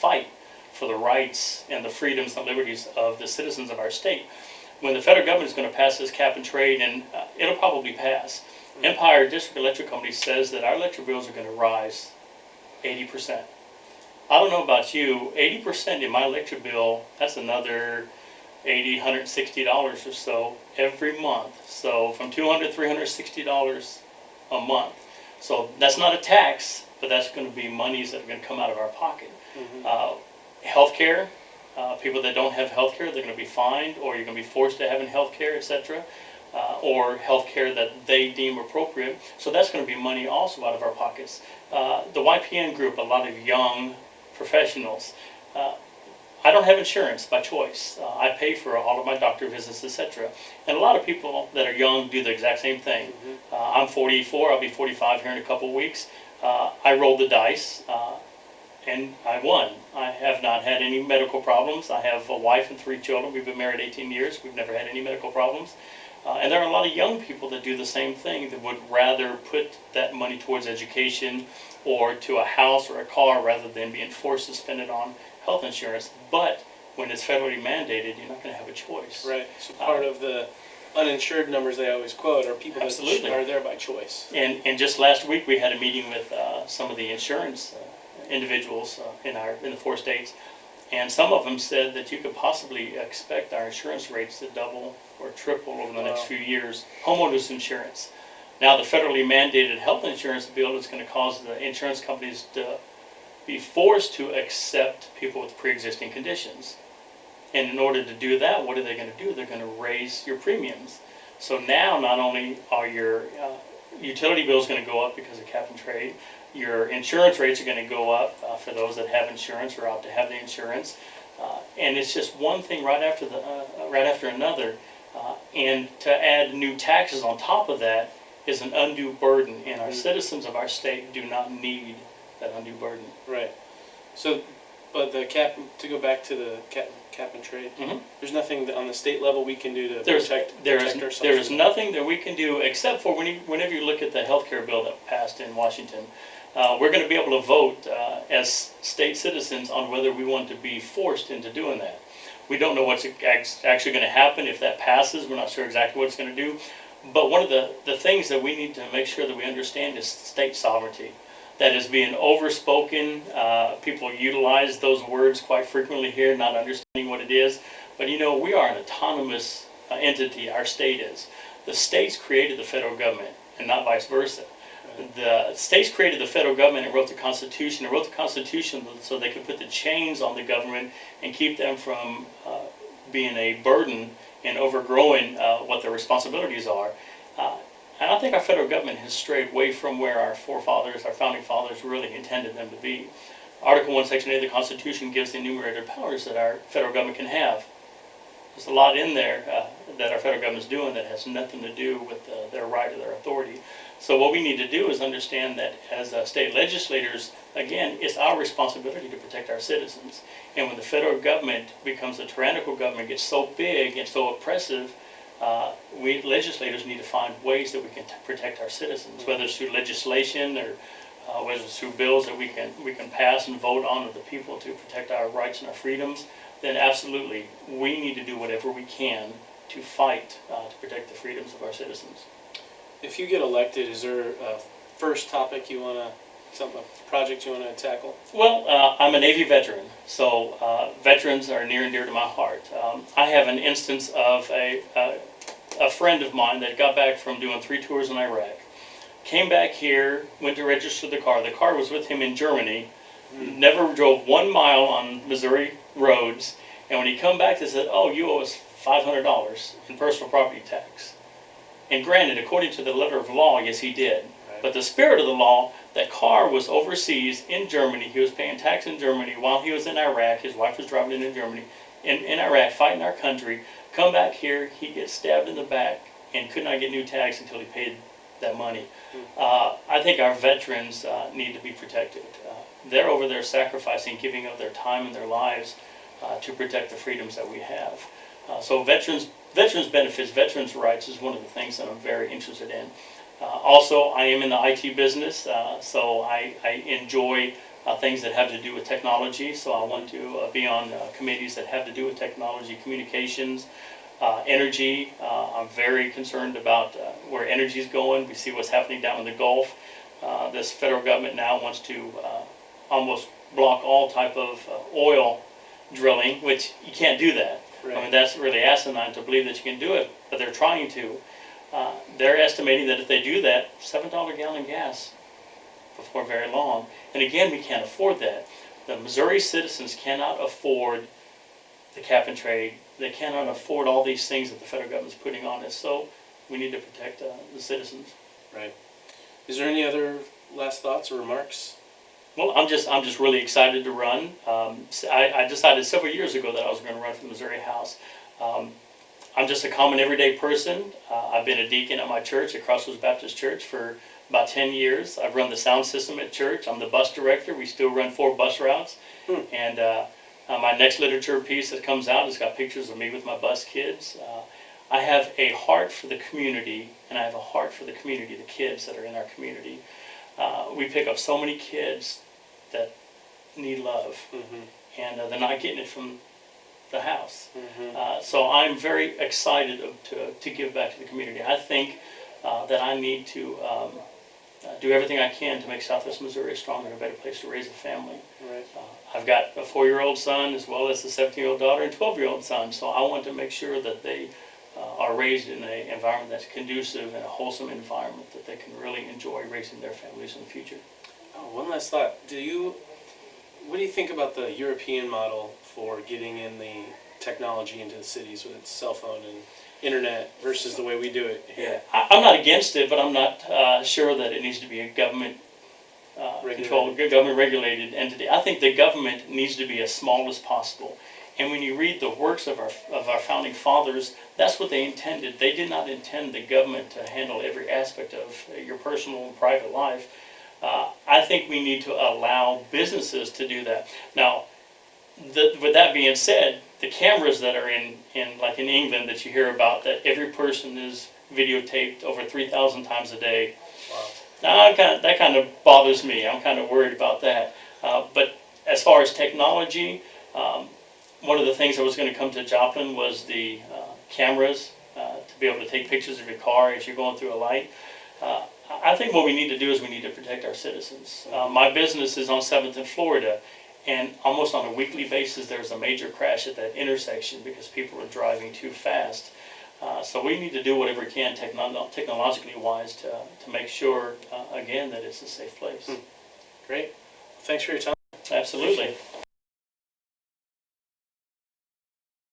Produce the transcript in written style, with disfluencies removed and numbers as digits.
fight for the rights and the freedoms and liberties of the citizens of our state. When the federal government is going to pass this cap and trade, and it'll probably pass, Empire District Electric Company says that our electric bills are going to rise 80%. I don't know about you, 80% in my electric bill, that's another $80, $160 or so every month. So from $200, $360 a month. So that's not a tax, but that's going to be monies that are going to come out of our pocket. Healthcare, people that don't have healthcare, they're going to be fined, or you're going to be forced to have healthcare, etc. Or healthcare that they deem appropriate. So that's going to be money also out of our pockets. The YPN group, a lot of young professionals. I don't have insurance by choice. I pay for all of my doctor visits, etc. And a lot of people that are young do the exact same thing. I'm 44, I'll be 45 here in a couple of weeks. I rolled the dice and I won. I have not had any medical problems. I have a wife and 3 children. We've been married 18 years. We've never had any medical problems. And there are a lot of young people that do the same thing, that would rather put that money towards education or to a house or a car rather than being forced to spend it on health insurance. But when it's federally mandated, you're not going to have a choice. Right. So part of the uninsured numbers they always quote are people absolutely. that are there by choice. And just last week we had a meeting with some of the insurance individuals in the 4 states, and some of them said that you could possibly expect our insurance rates to double or triple over the next few years. Homeowners insurance. Now the federally mandated health insurance bill is going to cause the insurance companies to be forced to accept people with pre-existing conditions. And in order to do that, what are they going to do? They're going to raise your premiums. So now not only are your utility bills going to go up because of cap and trade, your insurance rates are going to go up for those that have insurance or opt to have the insurance. And it's just one thing right after another. And to add new taxes on top of that is an undue burden, and our citizens of our state do not need that undue burden. Right. So, but the cap, to go back to the cap and trade, there's nothing on the state level we can do to protect ourselves? There is nothing that we can do except for whenever you look at the health care bill that passed in Washington. We're going to be able to vote as state citizens on whether we want to be forced into doing that. We don't know what's actually going to happen if that passes. We're not sure exactly what it's going to do. But one of the things that we need to make sure that we understand is state sovereignty. That is being overspoken. People utilize those words quite frequently here, not understanding what it is. But you know, we are an autonomous entity, our state is. The states created the federal government, and not vice versa. The states created the federal government and wrote the Constitution. They wrote the Constitution so they could put the chains on the government and keep them from being a burden and overgrowing what their responsibilities are. And I think our federal government has strayed away from where our forefathers, our founding fathers, really intended them to be. Article 1, Section 8 of the Constitution gives the enumerated powers that our federal government can have. There's a lot in there that our federal government is doing that has nothing to do with their right or their authority. So what we need to do is understand that as state legislators, again, it's our responsibility to protect our citizens. And when the federal government becomes a tyrannical government, gets so big and so oppressive, we legislators need to find ways that we can protect our citizens, whether it's through legislation or whether it's through bills that we can pass and vote on of the people to protect our rights and our freedoms. Then absolutely, we need to do whatever we can to fight to protect the freedoms of our citizens. If you get elected, is there a first topic you want to, a project you want to tackle? Well, I'm a Navy veteran, so veterans are near and dear to my heart. I have an instance of a friend of mine that got back from doing 3 tours in Iraq, came back here, went to register the car. The car was with him in Germany, never drove 1 mile on Missouri roads, and when he come back, they said, "Oh, you owe us $500 in personal property tax." And granted, according to the letter of law, yes, he did. Right. But the spirit of the law, that car was overseas in Germany. He was paying tax in Germany while he was in Iraq. His wife was driving in Germany, in Iraq, fighting our country. Come back here, he gets stabbed in the back and could not get new tax until he paid that money. I think our veterans need to be protected. They're over there sacrificing, giving up their time and their lives to protect the freedoms that we have. So veterans benefits, veterans' rights is one of the things that I'm very interested in. Also, I am in the IT business, so I enjoy things that have to do with technology. So I want to be on committees that have to do with technology, communications, energy. I'm very concerned about where energy is going. We see what's happening down in the Gulf. This federal government now wants to almost block all type of oil drilling, which you can't do that. Right. I mean, that's really asinine to believe that you can do it, but they're trying to. They're estimating that if they do that, $7 a gallon gas before very long. And again, we can't afford that. The Missouri citizens cannot afford the cap and trade. They cannot afford all these things that the federal government's putting on us. So we need to protect the citizens. Right. Is there any other last thoughts or remarks? Well, I'm just really excited to run. I decided several years ago that I was going to run for the Missouri House. I'm just a common everyday person. I've been a deacon at my church, at Crossroads Baptist Church, for about 10 years. I've run the sound system at church. I'm the bus director. We still run 4 bus routes. And my next literature piece that comes out has got pictures of me with my bus kids. I have a heart for the community, and I have a heart for the community, the kids that are in our community. We pick up so many kids that need love, and they're not getting it from the house. So I'm very excited to give back to the community. I think that I need to do everything I can to make Southwest Missouri a stronger and a better place to raise a family. Right. I've got a 4-year-old son as well as a 17-year-old daughter and 12-year-old son, so I want to make sure that they are raised in an environment that's conducive and a wholesome environment that they can really enjoy raising their families in the future. Oh, one last thought. What do you think about the European model for getting in the technology into the cities with its cell phone and internet versus the way we do it here? I'm not against it, but I'm not sure that it needs to be a government controlled, government regulated entity. I think the government needs to be as small as possible. And when you read the works of our founding fathers, that's what they intended. They did not intend the government to handle every aspect of your personal and private life. I think we need to allow businesses to do that. Now, with that being said, the cameras that are in England that you hear about, that every person is videotaped over 3,000 times a day. Wow. Now, that kind of bothers me. I'm kind of worried about that. But as far as technology, one of the things that was going to come to Joplin was the cameras to be able to take pictures of your car as you're going through a light. I think what we need to do is we need to protect our citizens. My business is on 7th in Florida, and almost on a weekly basis there's a major crash at that intersection because people are driving too fast. So we need to do whatever we can technologically wise to make sure, again, that it's a safe place. Great. Thanks for your time. Absolutely.